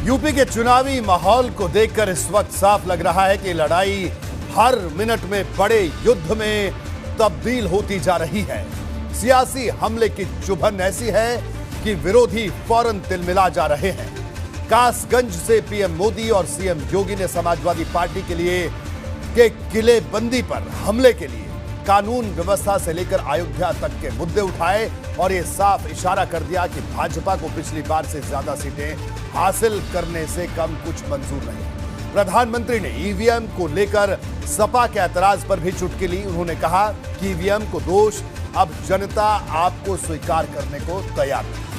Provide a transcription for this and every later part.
UP के चुनावी माहौल को देखकर इस वक्त साफ लग रहा है कि लड़ाई हर मिनट में बड़े युद्ध में तब्दील होती जा रही है। सियासी हमले की चुभन ऐसी है कि विरोधी फौरन तिलमिला जा रहे हैं। कासगंज से पीएम मोदी और सीएम योगी ने समाजवादी पार्टी के किलेबंदी पर हमले के लिए कानून व्यवस्था से लेकर अयोध्या तक के मुद्दे उठाए और यह साफ इशारा कर दिया कि भाजपा को पिछली बार से ज्यादा सीटें हासिल करने से कम कुछ मंजूर नहीं। प्रधानमंत्री ने ईवीएम को लेकर सपा के ऐतराज पर भी चुटकी ली। उन्होंने कहा कि ईवीएम को दोष अब जनता आपको स्वीकार करने को तैयार नहीं।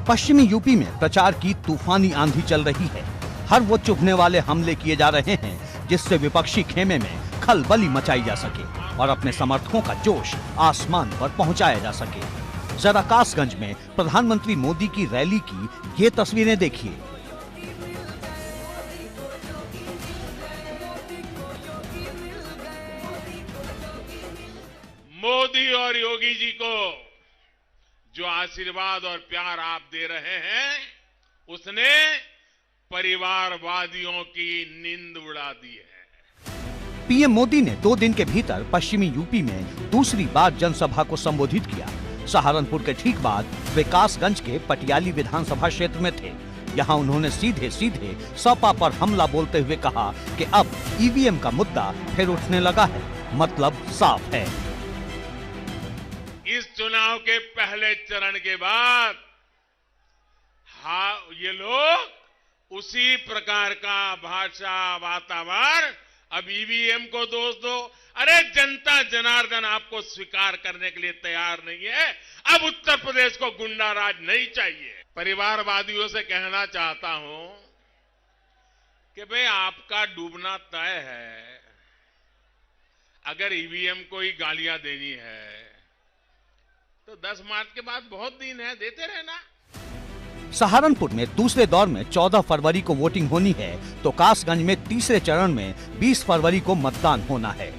पश्चिमी यूपी में प्रचार की तूफानी आंधी चल रही है। हर वो चुभने वाले हमले किए जा रहे हैं जिससे विपक्षी खेमे में खलबली मचाई जा सके और अपने समर्थकों का जोश आसमान पर पहुंचाया जा सके। जरा कासगंज में प्रधानमंत्री मोदी की रैली की ये तस्वीरें देखिए। मोदी और योगी जी को जो आशीर्वाद और प्यार आप दे रहे हैं, उसने परिवारवादियों की नींद उड़ा दी है। पीएम मोदी ने 2 दिन के भीतर पश्चिमी यूपी में दूसरी बार जनसभा को संबोधित किया। सहारनपुर के ठीक बाद वे कासगंज के पटियाली विधानसभा क्षेत्र में थे। यहाँ उन्होंने सीधे सीधे सपा पर हमला बोलते हुए कहा कि अब ईवीएम का मुद्दा फिर उठने लगा है। मतलब साफ है, इस चुनाव के पहले चरण के बाद ये लोग उसी प्रकार का भाषा वातावरण अब ईवीएम को दोष दो। अरे जनता जनार्दन आपको स्वीकार करने के लिए तैयार नहीं है। अब उत्तर प्रदेश को गुंडा राज नहीं चाहिए। परिवारवादियों से कहना चाहता हूं कि भाई आपका डूबना तय है। अगर ईवीएम को ही गालियां देनी है तो 10 मार्च के बाद बहुत दिन है, देते रहना। सहारनपुर में दूसरे दौर में 14 फरवरी को वोटिंग होनी है तो कासगंज में तीसरे चरण में 20 फरवरी को मतदान होना है।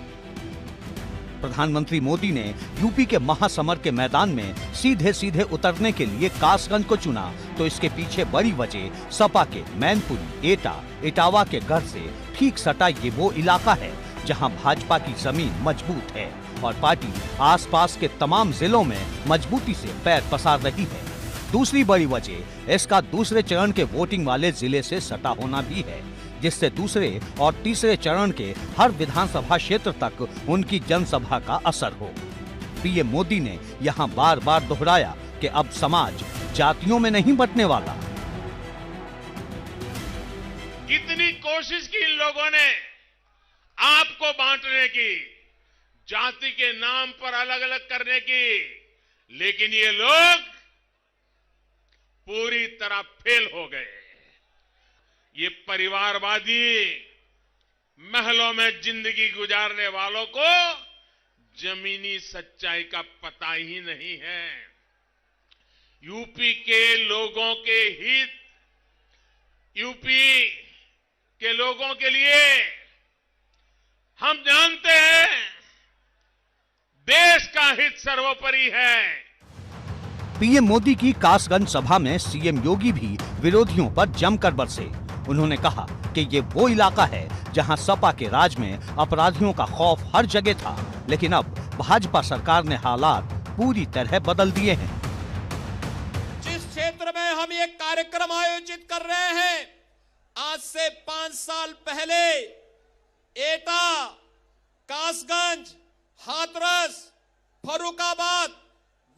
प्रधानमंत्री मोदी ने यूपी के महासमर के मैदान में सीधे सीधे उतरने के लिए कासगंज को चुना तो इसके पीछे बड़ी वजह सपा के मैनपुरी, एटा, इटावा के घर से ठीक सटा ये वो इलाका है जहां भाजपा की जमीन मजबूत है और पार्टी आसपास के तमाम जिलों में मजबूती से पैर पसार रही है। दूसरी बड़ी वजह इसका दूसरे चरण के वोटिंग वाले जिले से सटा होना भी है, जिससे दूसरे और तीसरे चरण के हर विधानसभा क्षेत्र तक उनकी जनसभा का असर हो। पीएम मोदी ने यहाँ बार बार दोहराया कि अब समाज जातियों में नहीं बंटने वाला। कितनी कोशिश की इन लोगों ने आपको बांटने की, जाति के नाम पर अलग अलग करने की, लेकिन ये लोग पूरी तरह फेल हो गए। ये परिवारवादी महलों में जिंदगी गुजारने वालों को जमीनी सच्चाई का पता ही नहीं है। यूपी के लोगों के हित, यूपी के लोगों के लिए हम जानते हैं देश का हित सर्वोपरि है। पीएम मोदी की कासगंज सभा में सीएम योगी भी विरोधियों पर जमकर बरसे। उन्होंने कहा कि ये वो इलाका है जहां सपा के राज में अपराधियों का खौफ हर जगह था, लेकिन अब भाजपा सरकार ने हालात पूरी तरह बदल दिए हैं। जिस क्षेत्र में हम ये कार्यक्रम आयोजित कर रहे हैं, आज से 5 साल पहले एटा, कासगंज, हाथरस, फर्रुखाबाद,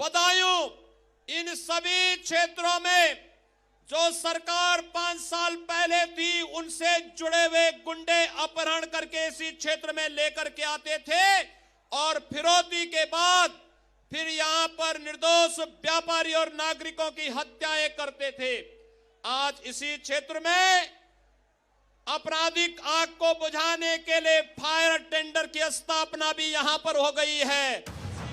बदायूं, इन सभी क्षेत्रों में जो सरकार 5 साल पहले थी, उनसे जुड़े हुए गुंडे अपहरण करके इसी क्षेत्र में लेकर के आते थे और फिरौती के बाद फिर यहां पर निर्दोष व्यापारी और नागरिकों की हत्याएं करते थे। आज इसी क्षेत्र में आपराधिक आग को बुझाने के लिए फायर टेंडर की स्थापना भी यहां पर हो गई है।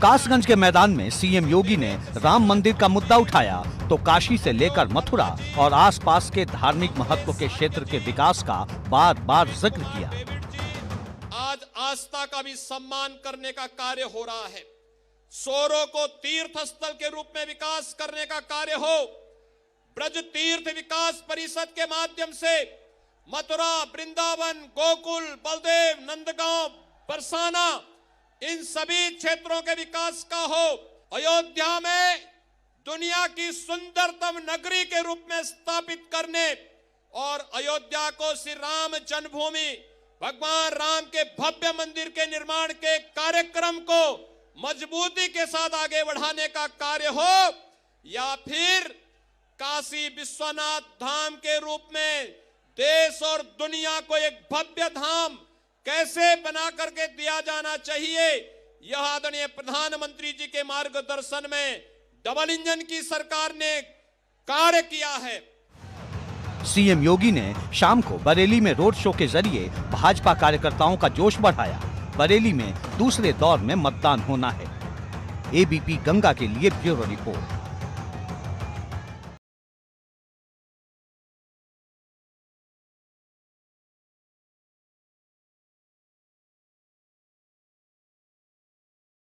कासगंज के मैदान में सीएम योगी ने राम मंदिर का मुद्दा उठाया तो काशी से लेकर मथुरा और आसपास के धार्मिक महत्व के क्षेत्र के विकास का बार बार जिक्र किया। आज आस्था का भी सम्मान करने का कार्य हो रहा है। सोरो को तीर्थ स्थल के रूप में विकास करने का कार्य हो। ब्रज तीर्थ विकास परिषद के माध्यम से मथुरा, वृंदावन, गोकुल, बलदेव, नंदगांव, बरसाना, इन सभी क्षेत्रों के विकास का हो। अयोध्या में दुनिया की सुंदरतम नगरी के रूप में स्थापित करने और अयोध्या को श्री राम जन्मभूमि, भगवान राम के भव्य मंदिर के निर्माण के कार्यक्रम को मजबूती के साथ आगे बढ़ाने का कार्य हो, या फिर काशी विश्वनाथ धाम के रूप में देश और दुनिया को एक भव्य धाम कैसे बना करके दिया जाना चाहिए, यह आदरणीय प्रधानमंत्री जी के मार्गदर्शन में डबल इंजन की सरकार ने कार्य किया है। सीएम योगी ने शाम को बरेली में रोड शो के जरिए भाजपा कार्यकर्ताओं का जोश बढ़ाया। बरेली में दूसरे दौर में मतदान होना है। एबीपी गंगा के लिए ब्यूरो रिपोर्ट।